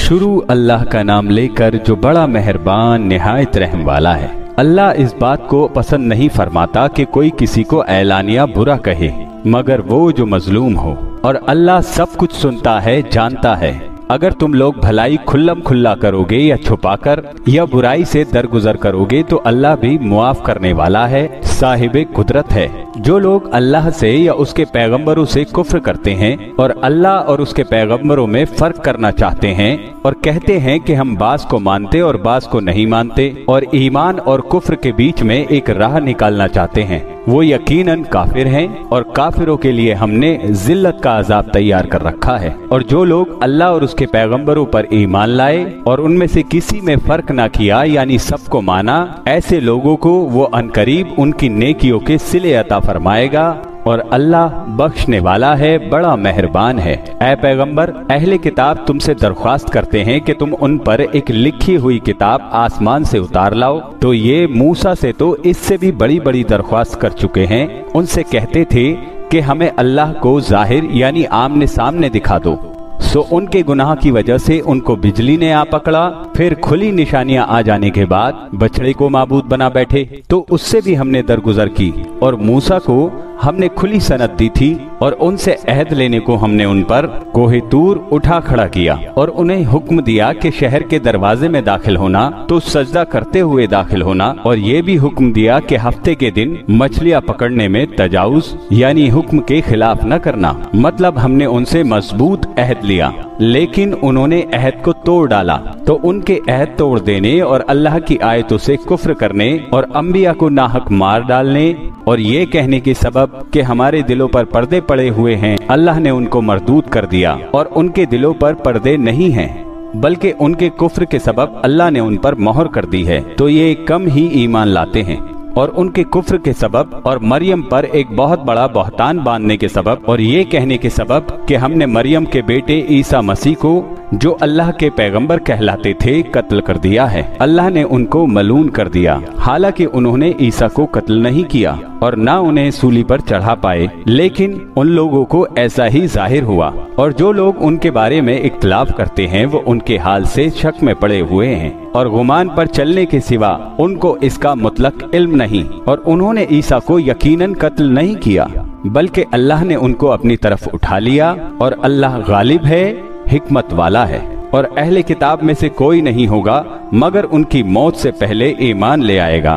शुरू अल्लाह का नाम लेकर जो बड़ा मेहरबान निहायत रहम वाला है। अल्लाह इस बात को पसंद नहीं फरमाता कि कोई किसी को ऐलानिया बुरा कहे मगर वो जो मजलूम हो, और अल्लाह सब कुछ सुनता है, जानता है। अगर तुम लोग भलाई खुल्लम खुल्ला करोगे या छुपाकर या बुराई से दरगुजर करोगे तो अल्लाह भी मुआफ करने वाला है, साहिबे कुदरत है। जो लोग अल्लाह से या उसके पैगंबरों से कुफ्र करते हैं और अल्लाह और उसके पैगंबरों में फर्क करना चाहते हैं और कहते हैं कि हम बास को मानते और बास को नहीं मानते और ईमान और कुफ्र के बीच में एक राह निकालना चाहते हैं, वो यकीनन काफिर हैं और काफिरों के लिए हमने जिल्लत का अजाब तैयार कर रखा है। और जो लोग अल्लाह और उसके पैगंबरों पर ईमान लाए और उनमें से किसी में फर्क ना किया यानी सबको माना, ऐसे लोगों को वो अनकरीब उनकी नेकियों के सिले अता फरमाएगा और अल्लाह बख्शने वाला है, बड़ा मेहरबान है। ऐ पैगंबर, अहले किताब तुमसे दरख्वास्त करते हैं कि तुम उन पर एक लिखी हुई किताब आसमान से उतार लाओ। तो ये मूसा से तो इससे भी बड़ी बड़ी दरख्वास्त कर चुके हैं। उनसे कहते थे कि हमें अल्लाह को जाहिर यानी आमने सामने दिखा दो। सो उनके गुनाह की वजह से उनको बिजली ने आ पकड़ा, फिर खुली निशानियां आ जाने के बाद बछड़े को माबूद बना बैठे। तो उससे भी हमने दरगुजर की और मूसा को हमने खुली सनद दी थी और उनसे अहद लेने को हमने उन पर कोहे तूर उठा खड़ा किया और उन्हें हुक्म दिया कि शहर के दरवाजे में दाखिल होना तो सजदा करते हुए दाखिल होना, और ये भी हुक्म दिया कि हफ्ते के दिन मछलियां पकड़ने में तजाउज यानी हुक्म के खिलाफ न करना। मतलब हमने उनसे मजबूत अहद लिया, लेकिन उन्होंने अहद को तोड़ डाला। तो उनके अहद तोड़ देने और अल्लाह की आयतों से कुफ्र करने और अंबिया को नाहक मार डालने और ये कहने के सबब कि हमारे दिलों पर पर्दे पड़े हुए हैं, अल्लाह ने उनको मरदूद कर दिया और उनके दिलों पर पर्दे नहीं हैं, बल्कि उनके कुफ्र के सबब अल्लाह ने उन पर मोहर कर दी है। तो ये कम ही ईमान लाते हैं और उनके कुफ्र के सबब और मरियम पर एक बहुत बड़ा बहतान बांधने के सबब और ये कहने के सबब कि हमने मरियम के बेटे ईसा मसीह को जो अल्लाह के पैगंबर कहलाते थे कत्ल कर दिया है। अल्लाह ने उनको मलून कर दिया, हालांकि उन्होंने ईसा को कत्ल नहीं किया और ना उन्हें सूली पर चढ़ा पाए, लेकिन उन लोगों को ऐसा ही जाहिर हुआ। और जो लोग उनके बारे में इख्तिलाफ करते हैं वो उनके हाल से शक में पड़े हुए हैं और गुमान पर चलने के सिवा उनको इसका मुतलक इल्म नहीं। और उन्होंने ईसा को यकीनन कत्ल नहीं किया, बल्कि अल्लाह ने उनको अपनी तरफ उठा लिया और अल्लाह गालिब है, हिकमत वाला है। और अहले किताब में से कोई नहीं होगा मगर उनकी मौत से पहले ईमान ले आएगा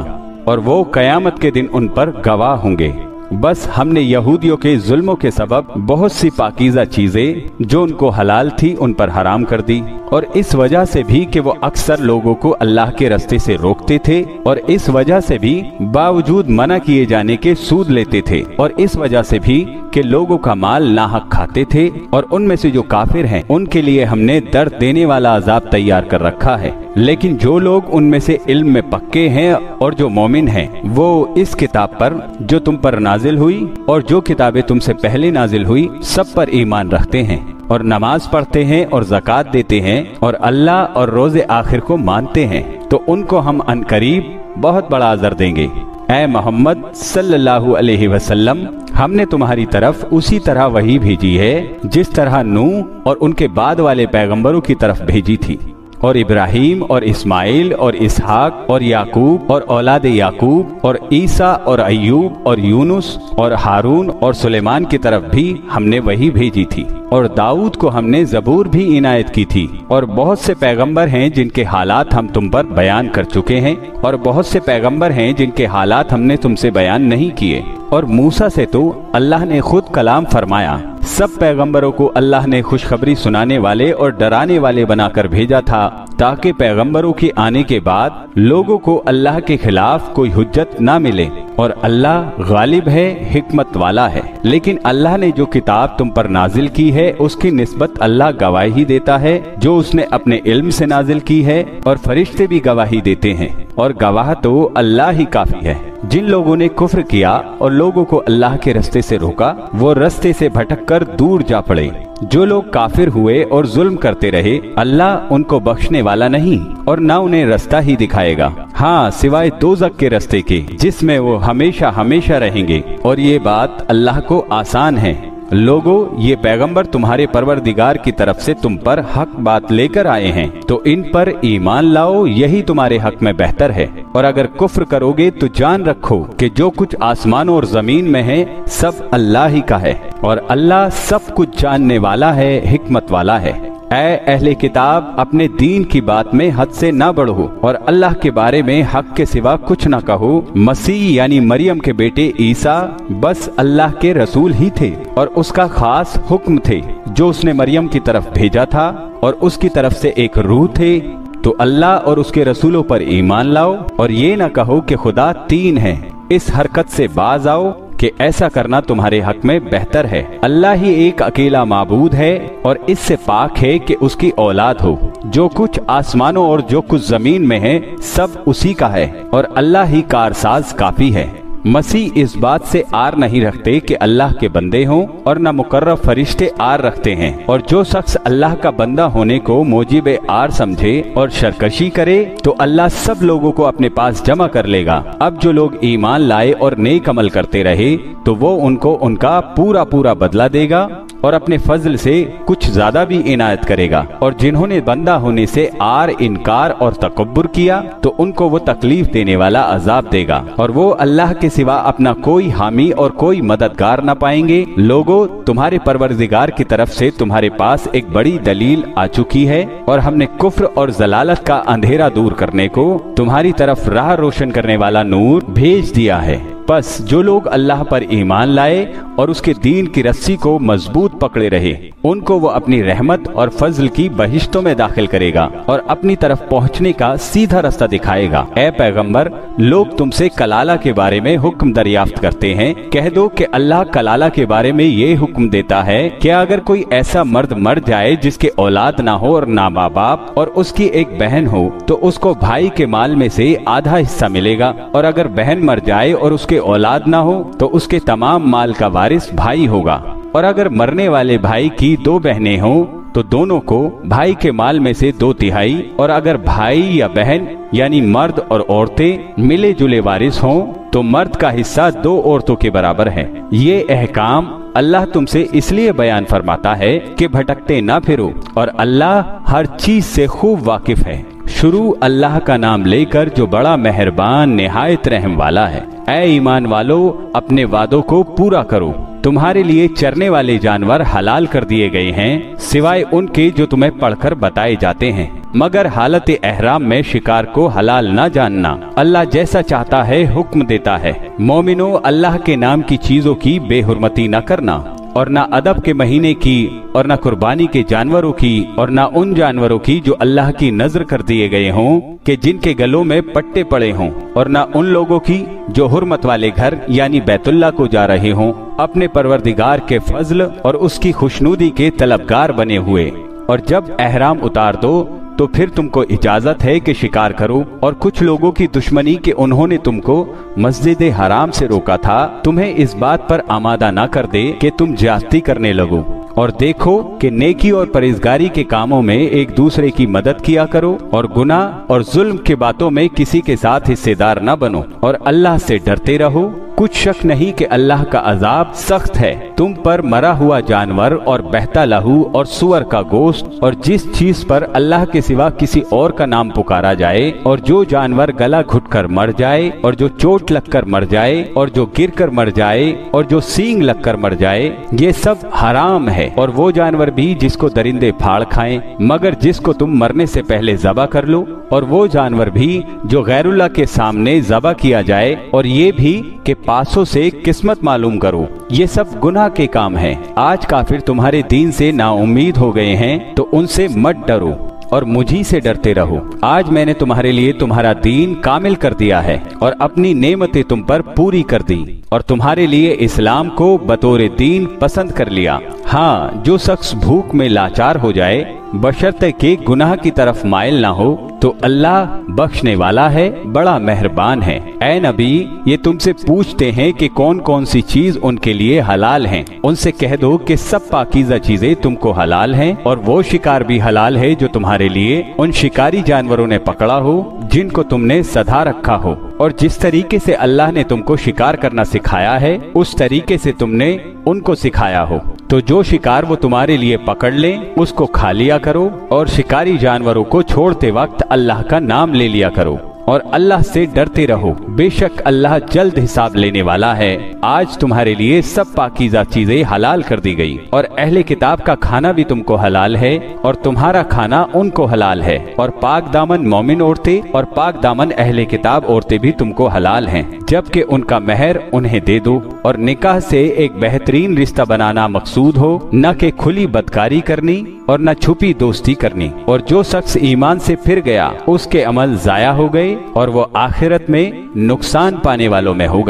और वो कयामत के दिन उन पर गवाह होंगे। बस हमने यहूदियों के जुल्मों के सबब बहुत सी पाकीज़ा चीजें जो उनको हलाल थी उन पर हराम कर दी, और इस वजह से भी कि वो अक्सर लोगों को अल्लाह के रास्ते से रोकते थे, और इस वजह से भी बावजूद मना किए जाने के सूद लेते थे, और इस वजह से भी कि लोगों का माल नाहक खाते थे। और उनमें से जो काफिर हैं उनके लिए हमने दर्द देने वाला अजाब तैयार कर रखा है। लेकिन जो लोग उनमें से इल्म में पक्के हैं और जो मोमिन हैं वो इस किताब पर जो तुम पर नाजिल हुई और जो किताबें तुमसे पहले नाजिल हुई सब पर ईमान रखते हैं और नमाज पढ़ते हैं और ज़कात देते हैं और अल्लाह और रोज़े आखिर को मानते हैं, तो उनको हम अनकरीब बहुत बड़ा अजर देंगे। ऐ मोहम्मद सल्लल्लाहु अलैहि वसल्लम, हमने तुम्हारी तरफ उसी तरह वही भेजी है जिस तरह नूह और उनके बाद वाले पैगंबरों की तरफ भेजी थी, और इब्राहीम और इस्माइल और इसहाक और याकूब और औलाद याकूब और ईसा और अय्यूब और यूनुस और हारून और सुलेमान की तरफ भी हमने वही भेजी थी। और दाऊद को हमने जबूर भी इनायत की थी। और बहुत से पैगंबर हैं जिनके हालात हम तुम पर बयान कर चुके हैं, और बहुत से पैगंबर हैं जिनके हालात हमने तुमसे बयान नहीं किए। और मूसा से तो अल्लाह ने खुद कलाम फरमाया। सब पैगंबरों को अल्लाह ने खुशखबरी सुनाने वाले और डराने वाले बनाकर भेजा था, ताकि पैगंबरों के आने के बाद लोगों को अल्लाह के खिलाफ कोई हुज्जत ना मिले। और अल्लाह गालिब है, हिकमत वाला है। लेकिन अल्लाह ने जो किताब तुम पर नाजिल की है उसकी निस्बत अल्लाह गवाही देता है जो उसने अपने इल्म से नाजिल की है, और फरिश्ते भी गवाही देते हैं, और गवाह तो अल्लाह ही काफी है। जिन लोगों ने कुफ्र किया और लोगों को अल्लाह के रास्ते से रोका वो रास्ते से भटक कर दूर जा पड़े। जो लोग काफिर हुए और जुल्म करते रहे अल्लाह उनको बख्शने वाला नहीं और ना उन्हें रास्ता ही दिखाएगा, हाँ सिवाय दोज़ख के रास्ते के जिसमें वो हमेशा हमेशा रहेंगे। और ये बात अल्लाह को आसान है। लोगो, ये पैगंबर तुम्हारे परवरदिगार की तरफ से तुम पर हक बात लेकर आए हैं, तो इन पर ईमान लाओ, यही तुम्हारे हक में बेहतर है। और अगर कुफ्र करोगे तो जान रखो कि जो कुछ आसमानों और जमीन में है सब अल्लाह ही का है, और अल्लाह सब कुछ जानने वाला है, हिकमत वाला है। ऐ अहले किताब, अपने दीन की बात में हद से ना बढ़ो और अल्लाह के बारे में हक के सिवा कुछ ना कहो। मसीह यानी मरियम के बेटे ईसा बस अल्लाह के रसूल ही थे और उसका खास हुक्म थे जो उसने मरियम की तरफ भेजा था, और उसकी तरफ से एक रूह थे। तो अल्लाह और उसके रसूलों पर ईमान लाओ और ये ना कहो कि खुदा तीन है। इस हरकत से बाज आओ कि ऐसा करना तुम्हारे हक में बेहतर है। अल्लाह ही एक अकेला माबूद है और इससे पाक है कि उसकी औलाद हो। जो कुछ आसमानों और जो कुछ जमीन में है सब उसी का है, और अल्लाह ही कारसाज काफी है। मसीह इस बात से आर नहीं रखते कि अल्लाह के बंदे हों, और न मुकर्रब फरिश्ते आर रखते हैं। और जो शख्स अल्लाह का बंदा होने को मोजिब आर समझे और सरकशी करे तो अल्लाह सब लोगों को अपने पास जमा कर लेगा। अब जो लोग ईमान लाए और नेक अमल करते रहे तो वो उनको उनका पूरा पूरा बदला देगा और अपने फजल से कुछ ज्यादा भी इनायत करेगा। और जिन्होंने बंदा होने से आर, इनकार और तकब्बुर किया तो उनको वो तकलीफ देने वाला अजाब देगा, और वो अल्लाह के सिवा अपना कोई हामी और कोई मददगार न पाएंगे। लोगो, तुम्हारे परवरदिगार की तरफ से तुम्हारे पास एक बड़ी दलील आ चुकी है, और हमने कुफ्र और जलालत का अंधेरा दूर करने को तुम्हारी तरफ राह रोशन करने वाला नूर भेज दिया है। बस जो लोग अल्लाह पर ईमान लाए और उसके दीन की रस्सी को मजबूत पकड़े रहे, उनको वो अपनी रहमत और फजल की बहिश्तों में दाखिल करेगा और अपनी तरफ पहुंचने का सीधा रास्ता दिखाएगा। ऐ पैगंबर, लोग तुमसे कलाला के बारे में हुक्म दरियाफ्त करते हैं। कह दो कि अल्लाह कलाला के बारे में ये हुक्म देता है कि अगर कोई ऐसा मर्द मर जाए जिसके औलाद ना हो और ना माँ बाप, और उसकी एक बहन हो, तो उसको भाई के माल में से आधा हिस्सा मिलेगा। और अगर बहन मर जाए और उसके औलाद ना हो तो उसके तमाम माल का वारिस भाई होगा। और अगर मरने वाले भाई की दो बहनें हों तो दोनों को भाई के माल में से 2/3, और अगर भाई या बहन यानी मर्द और औरतें मिले जुले वारिस हों तो मर्द का हिस्सा 2 औरतों के बराबर है। ये अहकाम अल्लाह तुमसे इसलिए बयान फरमाता है कि भटकते ना फिरो, और अल्लाह हर चीज से खूब वाकिफ है। शुरू अल्लाह का नाम लेकर जो बड़ा मेहरबान निहायत रहम वाला है। ऐ ईमान वालो, अपने वादों को पूरा करो। तुम्हारे लिए चरने वाले जानवर हलाल कर दिए गए हैं, सिवाय उनके जो तुम्हें पढ़कर बताए जाते हैं, मगर हालत एहराम में शिकार को हलाल न जानना। अल्लाह जैसा चाहता है हुक्म देता है। मोमिनो, अल्लाह के नाम की चीजों की बेहुरमती न करना, और न अदब के महीने की, और न कुर्बानी के जानवरों की, और न उन जानवरों की जो अल्लाह की नजर कर दिए गए हों कि जिनके गलों में पट्टे पड़े हों, और न उन लोगों की जो हुर्मत वाले घर यानी बैतुल्लाह को जा रहे हों, अपने परवरदिगार के फजल और उसकी खुशनुदी के तलबगार बने हुए। और जब एहराम उतार दो तो फिर तुमको इजाजत है कि शिकार करो। और कुछ लोगों की दुश्मनी के उन्होंने तुमको मस्जिद हराम से रोका था, तुम्हें इस बात पर आमादा ना कर दे कि तुम ज्यादती करने लगो। और देखो कि नेकी और परहेजगारी के कामों में एक दूसरे की मदद किया करो, और गुनाह और जुल्म के बातों में किसी के साथ हिस्सेदार न बनो, और अल्लाह से डरते रहो। कुछ शक नहीं कि अल्लाह का अजाब सख्त है। तुम पर मरा हुआ जानवर और बहता लहू और सुअर का गोश्त, और जिस चीज पर अल्लाह के सिवा किसी और का नाम पुकारा जाए, और जो जानवर गला घुटकर मर जाए, और जो चोट लगकर मर जाए, और जो गिरकर मर जाए, और जो सींग लगकर मर जाए, ये सब हराम है। और वो जानवर भी जिसको दरिंदे फाड़ खाएं, मगर जिसको तुम मरने से पहले ज़बा कर लो। और वो जानवर भी जो गैरुल्लाह के सामने ज़बा किया जाए, और ये भी कि पासों से किस्मत मालूम करो। ये सब गुनाह के काम हैं। आज काफिर तुम्हारे दीन से नाउम्मीद हो गए हैं तो उनसे मत डरो और मुझी से डरते रहो। आज मैंने तुम्हारे लिए तुम्हारा दीन कामिल कर दिया है और अपनी नेमतें तुम पर पूरी कर दी, और तुम्हारे लिए इस्लाम को बतौर दीन पसंद कर लिया। हाँ, जो शख्स भूख में लाचार हो जाए बशर्ते के गुनाह की तरफ माइल ना हो, तो अल्लाह बख्शने वाला है, बड़ा मेहरबान है। ऐ नबी, ये तुमसे पूछते हैं कि कौन कौन सी चीज उनके लिए हलाल हैं। उनसे कह दो कि सब पाकीज़ा चीजें तुमको हलाल हैं, और वो शिकार भी हलाल है जो तुम्हारे लिए उन शिकारी जानवरों ने पकड़ा हो जिनको तुमने सधा रखा हो। और जिस तरीके से अल्लाह ने तुमको शिकार करना सिखाया है उस तरीके से तुमने उनको सिखाया हो। तो जो शिकार वो तुम्हारे लिए पकड़ लें उसको खा लिया करो और शिकारी जानवरों को छोड़ते वक्त अल्लाह का नाम ले लिया करो और अल्लाह से डरते रहो। बेशक अल्लाह जल्द हिसाब लेने वाला है। आज तुम्हारे लिए सब पाकीज़ा चीजें हलाल कर दी गई और अहले किताब का खाना भी तुमको हलाल है और तुम्हारा खाना उनको हलाल है और पाक दामन मोमिन औरतें और पाक दामन अहले किताब औरतें भी तुमको हलाल हैं, जबकि उनका महर उन्हें दे दो और निकाह से एक बेहतरीन रिश्ता बनाना मकसूद हो, न कि खुली बदकारी करनी और न छुपी दोस्ती करनी। और जो शख्स ईमान से फिर गया उसके अमल जाया हो गए और वो आखिरत में नुकसान पाने वालों में होगा।